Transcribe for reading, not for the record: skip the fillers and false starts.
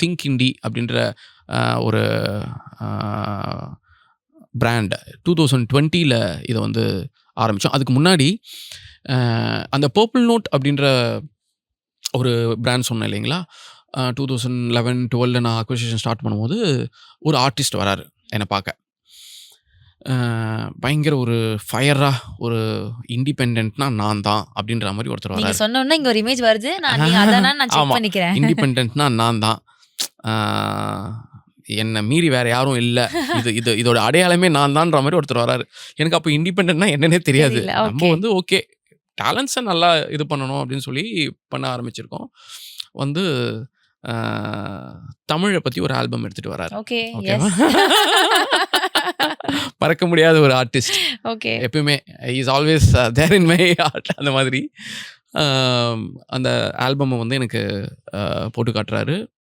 Think indie அப்படின்ற ஒரு brand 2020ல் இதை வந்து ஆரம்பித்தோம். அதுக்கு முன்னாடி அந்த பர்பிள் நோட் அப்படின்ற ஒரு பிராண்ட் சொன்னேன் இல்லைங்களா? 2011-12 நான் அக்விசிஷன் ஸ்டார்ட் பண்ணும்போது ஒரு ஆர்டிஸ்ட் வராரு என்னை பார்க்க. பயங்கர ஒரு ஃபயரா, ஒரு இண்டிபெண்டன்ட்னா நான் தான் அப்படின்ற மாதிரி ஒருத்தர் நீங்க வராரு. சொன்ன உடனே இங்க ஒரு இமேஜ் வருது. நீங்க அதானா நான் செக் ஆமா. பண்ணிக்கிறேன். இண்டிபெண்டன்ட்னா நான் தான். என்னை மீறி வேற யாரும் இல்லை. இதோட அடையாளமே நான் தான்ற மாதிரி ஒருத்தர் வராரு. எனக்கு அப்போ இண்டிபெண்டன்ட்னா என்னன்னே தெரியாது. தெரியல. நம்ம ஓகே. வந்து ஓகே டேலண்ட்ஸை நல்லா இது பண்ணணும் அப்படின்னு சொல்லி பண்ண ஆரம்பிச்சிருக்கோம். வந்து தமிழை பற்றி ஒரு ஆல்பம் எடுத்துகிட்டு வராரு. ஓகே. ஓகேவா? எஸ். மறக்க முடியாத ஒரு ஆர்டிஸ்ட். ஓகே. எப்பயுமே is always there in my heart. அந்த மாதிரி அந்த ஆல்பமை வந்து எனக்கு போட்டு காட்டுறாரு.